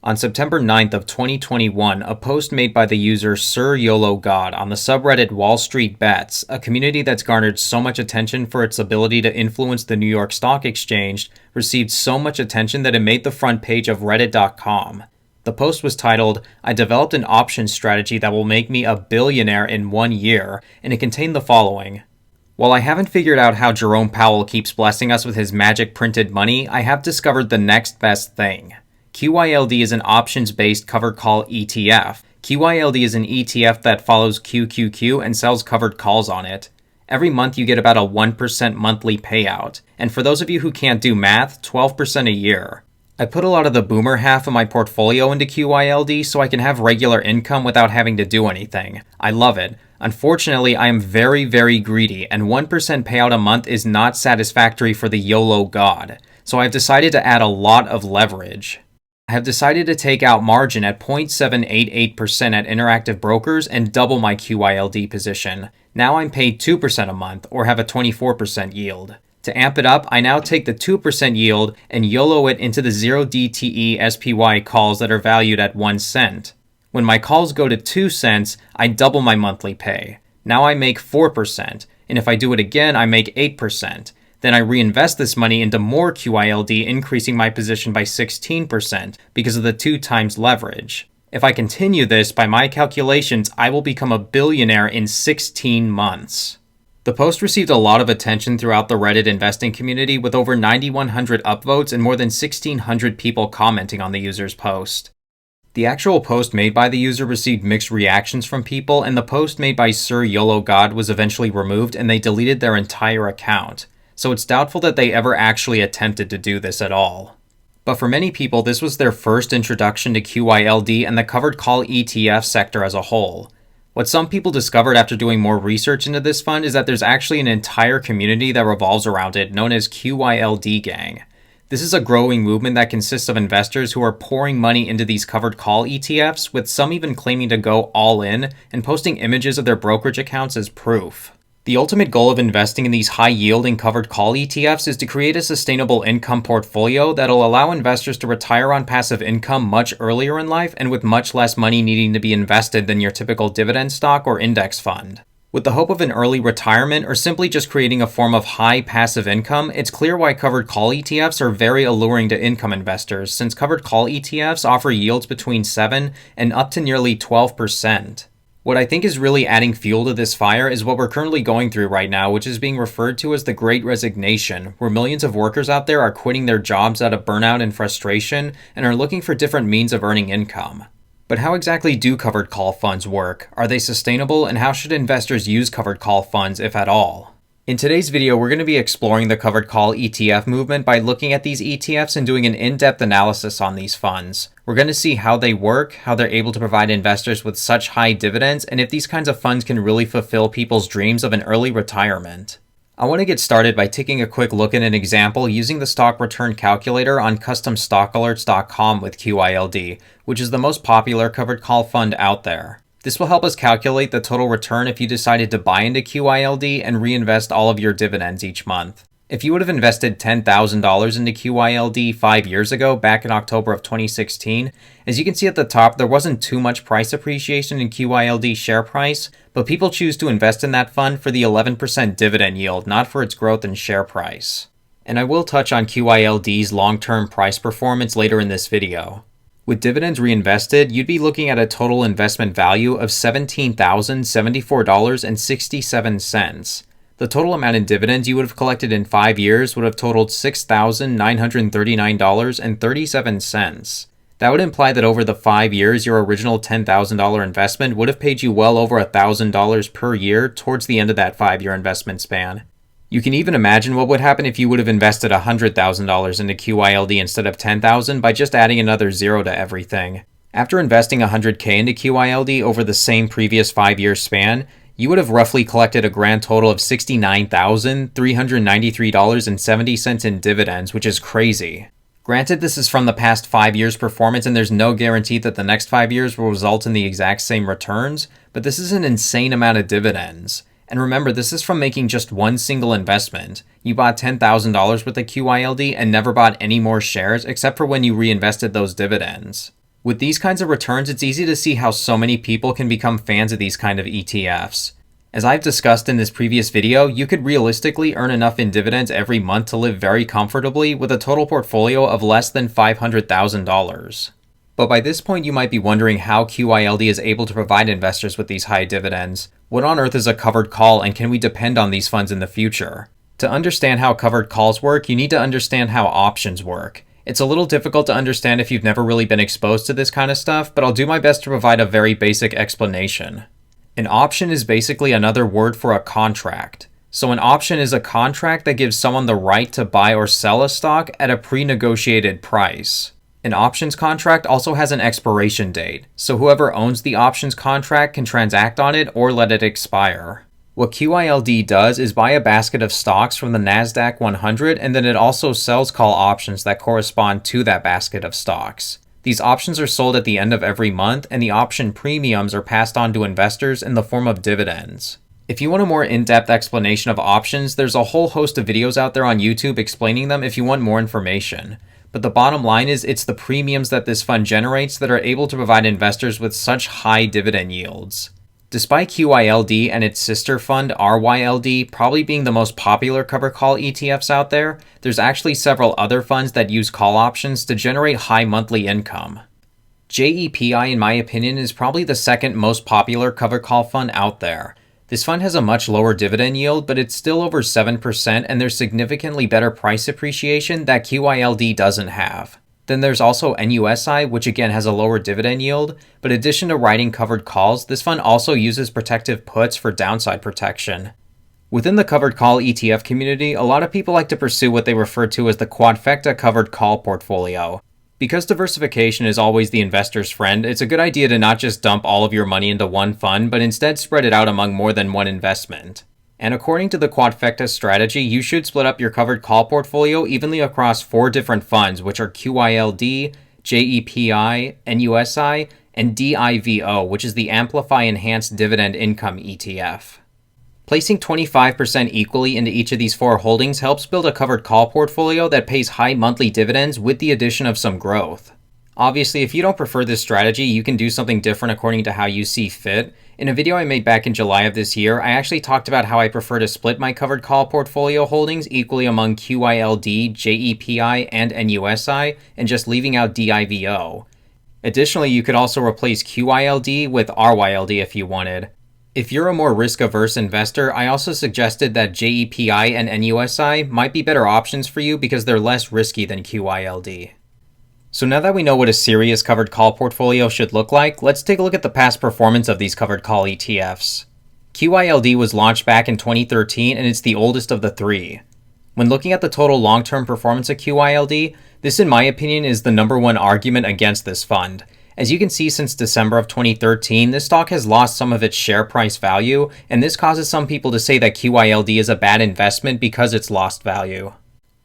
On September 9th of 2021, a post made by the user SirYOLOGod on the subreddit Wall Street Bets, a community that's garnered so much attention for its ability to influence the New York Stock Exchange, received so much attention that it made the front page of reddit.com. The post was titled, "I developed an options strategy that will make me a billionaire in 1 year," and it contained the following. While I haven't figured out how Jerome Powell keeps blessing us with his magic printed money, I have discovered the next best thing. QYLD is an options-based covered call ETF. QYLD is an ETF that follows QQQ and sells covered calls on it. Every month you get about a 1% monthly payout. And for those of you who can't do math, 12% a year. I put a lot of the boomer half of my portfolio into QYLD so I can have regular income without having to do anything. I love it. Unfortunately, I am very, very greedy, and 1% payout a month is not satisfactory for the YOLO god. So I've decided to add a lot of leverage. I have decided to take out margin at 0.788% at Interactive Brokers and double my QYLD position. Now I'm paid 2% a month, or have a 24% yield. To amp it up, I now take the 2% yield and YOLO it into the 0DTE SPY calls that are valued at 1 cent. When my calls go to 2 cents, I double my monthly pay. Now I make 4%, and if I do it again, I make 8%. Then I reinvest this money into more QYLD, increasing my position by 16% because of the 2 times leverage. If I continue this, by my calculations, I will become a billionaire in 16 months. The post received a lot of attention throughout the Reddit investing community, with over 9,100 upvotes and more than 1,600 people commenting on the user's post. The actual post made by the user received mixed reactions from people, and the post made by SirYOLOGod was eventually removed and they deleted their entire account. So it's doubtful that they ever actually attempted to do this at all. But for many people, this was their first introduction to QYLD and the covered call ETF sector as a whole. What some people discovered after doing more research into this fund is that there's actually an entire community that revolves around it, known as QYLD Gang. This is a growing movement that consists of investors who are pouring money into these covered call ETFs, with some even claiming to go all in and posting images of their brokerage accounts as proof. The ultimate goal of investing in these high-yielding covered call ETFs is to create a sustainable income portfolio that'll allow investors to retire on passive income much earlier in life and with much less money needing to be invested than your typical dividend stock or index fund. With the hope of an early retirement or simply just creating a form of high passive income, it's clear why covered call ETFs are very alluring to income investors, since covered call ETFs offer yields between 7 and up to nearly 12%. What I think is really adding fuel to this fire is what we're currently going through right now, which is being referred to as the Great Resignation, where millions of workers out there are quitting their jobs out of burnout and frustration and are looking for different means of earning income. But how exactly do covered call funds work? Are they sustainable, and how should investors use covered call funds, if at all? In today's video, we're going to be exploring the covered call ETF movement by looking at these ETFs and doing an in-depth analysis on these funds. We're going to see how they work, how they're able to provide investors with such high dividends, and if these kinds of funds can really fulfill people's dreams of an early retirement. I want to get started by taking a quick look at an example using the stock return calculator on customstockalerts.com with QYLD, which is the most popular covered call fund out there. This will help us calculate the total return if you decided to buy into QYLD and reinvest all of your dividends each month. If you would have invested $10,000 into QYLD 5 years ago, back in October of 2016, as you can see at the top, there wasn't too much price appreciation in QYLD share price, but people choose to invest in that fund for the 11% dividend yield, not for its growth in share price. And I will touch on QYLD's long-term price performance later in this video. With dividends reinvested, you'd be looking at a total investment value of $17,074.67. The total amount in dividends you would have collected in 5 years would have totaled $6,939.37. That would imply that over the 5 years, your original $10,000 investment would have paid you well over $1,000 per year towards the end of that 5-year investment span. You can even imagine what would happen if you would have invested $100,000 into QYLD instead of $10,000 by just adding another zero to everything. After investing $100K into QYLD over the same previous 5-year span, you would have roughly collected a grand total of $69,393.70 in dividends, which is crazy. Granted, this is from the past 5 years' performance, and there's no guarantee that the next 5 years will result in the exact same returns, but this is an insane amount of dividends. And remember, this is from making just one single investment. You bought $10,000 worth of QYLD and never bought any more shares except for when you reinvested those dividends. With these kinds of returns, it's easy to see how so many people can become fans of these kind of ETFs. As I've discussed in this previous video, you could realistically earn enough in dividends every month to live very comfortably with a total portfolio of less than $500,000. But by this point, you might be wondering how QYLD is able to provide investors with these high dividends. What on earth is a covered call, and can we depend on these funds in the future? To understand how covered calls work, you need to understand how options work. It's a little difficult to understand if you've never really been exposed to this kind of stuff, but I'll do my best to provide a very basic explanation. An option is basically another word for a contract. So an option is a contract that gives someone the right to buy or sell a stock at a pre-negotiated price. An options contract also has an expiration date, so whoever owns the options contract can transact on it or let it expire. What QYLD does is buy a basket of stocks from the NASDAQ 100, and then it also sells call options that correspond to that basket of stocks. These options are sold at the end of every month, and the option premiums are passed on to investors in the form of dividends. If you want a more in-depth explanation of options, there's a whole host of videos out there on YouTube explaining them if you want more information. But the bottom line is it's the premiums that this fund generates that are able to provide investors with such high dividend yields. Despite QYLD and its sister fund RYLD probably being the most popular covered call ETFs out there, there's actually several other funds that use call options to generate high monthly income. JEPI, in my opinion, is probably the second most popular covered call fund out there. This fund has a much lower dividend yield, but it's still over 7%, and there's significantly better price appreciation that QYLD doesn't have. Then there's also NUSI, which again has a lower dividend yield, but in addition to writing covered calls, this fund also uses protective puts for downside protection. Within the covered call ETF community, a lot of people like to pursue what they refer to as the quadfecta covered call portfolio. Because diversification is always the investor's friend, it's a good idea to not just dump all of your money into one fund, but instead spread it out among more than one investment. And according to the quadfecta strategy, you should split up your covered call portfolio evenly across 4 different funds, which are QYLD, JEPI, NUSI, and DIVO, which is the Amplify Enhanced Dividend Income ETF. Placing 25% equally into each of these 4 holdings helps build a covered call portfolio that pays high monthly dividends with the addition of some growth. Obviously, if you don't prefer this strategy, you can do something different according to how you see fit. In a video I made back in July of this year, I actually talked about how I prefer to split my covered call portfolio holdings equally among QYLD, JEPI, and NUSI, and just leaving out DIVO. Additionally, you could also replace QYLD with RYLD if you wanted. If you're a more risk-averse investor, I also suggested that JEPI and NUSI might be better options for you because they're less risky than QYLD. So now that we know what a serious covered call portfolio should look like, let's take a look at the past performance of these covered call ETFs. QYLD was launched back in 2013 and it's the oldest of the 3. When looking at the total long-term performance of QYLD, this in my opinion is the number one argument against this fund. As you can see, since December of 2013, this stock has lost some of its share price value, and this causes some people to say that QYLD is a bad investment because it's lost value.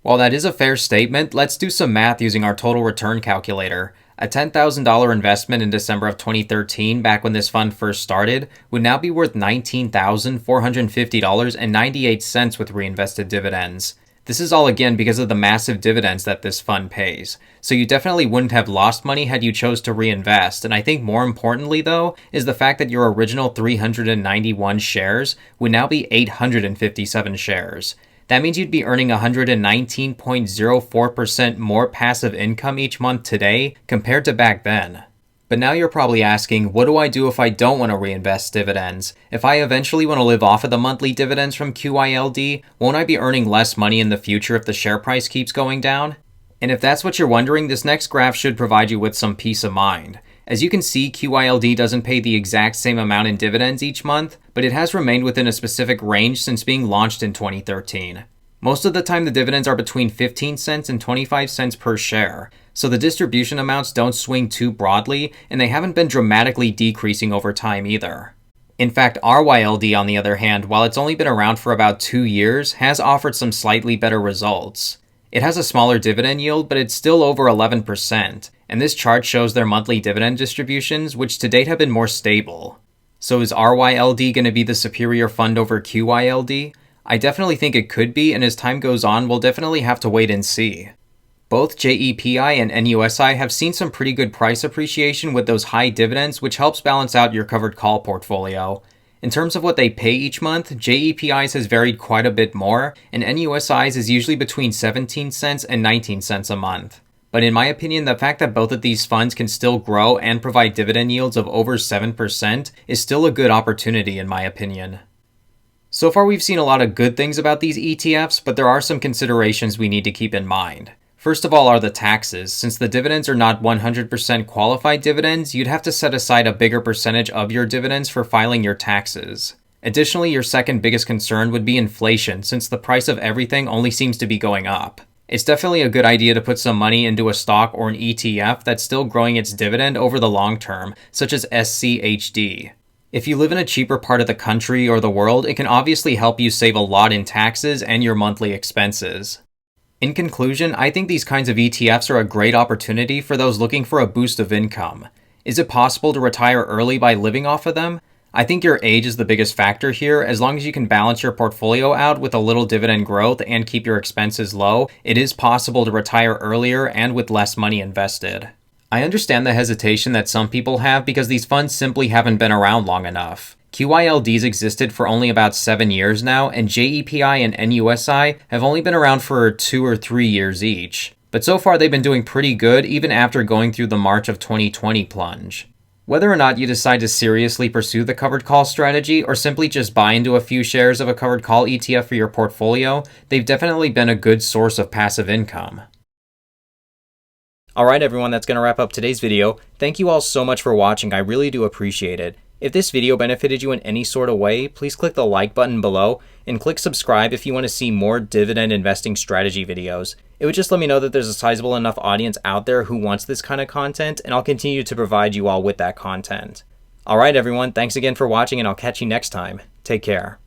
While that is a fair statement, let's do some math using our total return calculator. A $10,000 investment in December of 2013, back when this fund first started, would now be worth $19,450.98 with reinvested dividends. This is all again because of the massive dividends that this fund pays. So you definitely wouldn't have lost money had you chose to reinvest, and I think more importantly though, is the fact that your original 391 shares would now be 857 shares. That means you'd be earning 119.04% more passive income each month today compared to back then. But now you're probably asking, what do I do if I don't want to reinvest dividends? If I eventually want to live off of the monthly dividends from QYLD, won't I be earning less money in the future if the share price keeps going down? And if that's what you're wondering, this next graph should provide you with some peace of mind. As you can see, QYLD doesn't pay the exact same amount in dividends each month, but it has remained within a specific range since being launched in 2013. Most of the time, the dividends are between 15 cents and 25 cents per share, so the distribution amounts don't swing too broadly, and they haven't been dramatically decreasing over time either. In fact, RYLD, on the other hand, while it's only been around for about 2 years, has offered some slightly better results. It has a smaller dividend yield, but it's still over 11%, and this chart shows their monthly dividend distributions, which to date have been more stable. So is RYLD going to be the superior fund over QYLD? I definitely think it could be, and as time goes on, we'll definitely have to wait and see. Both JEPI and NUSI have seen some pretty good price appreciation with those high dividends, which helps balance out your covered call portfolio. In terms of what they pay each month, JEPI's has varied quite a bit more, and NUSI's is usually between 17 cents and 19 cents a month. But in my opinion, the fact that both of these funds can still grow and provide dividend yields of over 7% is still a good opportunity in my opinion. So far we've seen a lot of good things about these ETFs, but there are some considerations we need to keep in mind. First of all are the taxes. Since the dividends are not 100% qualified dividends, you'd have to set aside a bigger percentage of your dividends for filing your taxes. Additionally, your second biggest concern would be inflation, since the price of everything only seems to be going up. It's definitely a good idea to put some money into a stock or an ETF that's still growing its dividend over the long term, such as SCHD. If you live in a cheaper part of the country or the world, it can obviously help you save a lot in taxes and your monthly expenses. In conclusion, I think these kinds of ETFs are a great opportunity for those looking for a boost of income. Is it possible to retire early by living off of them? I think your age is the biggest factor here. As long as you can balance your portfolio out with a little dividend growth and keep your expenses low, it is possible to retire earlier and with less money invested. I understand the hesitation that some people have because these funds simply haven't been around long enough. QYLDs existed for only about 7 years now, and JEPI and NUSI have only been around for 2 or 3 years each. But so far they've been doing pretty good even after going through the March of 2020 plunge. Whether or not you decide to seriously pursue the covered call strategy or simply just buy into a few shares of a covered call ETF for your portfolio, they've definitely been a good source of passive income. Alright everyone, that's going to wrap up today's video. Thank you all so much for watching, I really do appreciate it. If this video benefited you in any sort of way, please click the like button below and click subscribe if you want to see more dividend investing strategy videos. It would just let me know that there's a sizable enough audience out there who wants this kind of content, and I'll continue to provide you all with that content. Alright everyone, thanks again for watching and I'll catch you next time. Take care.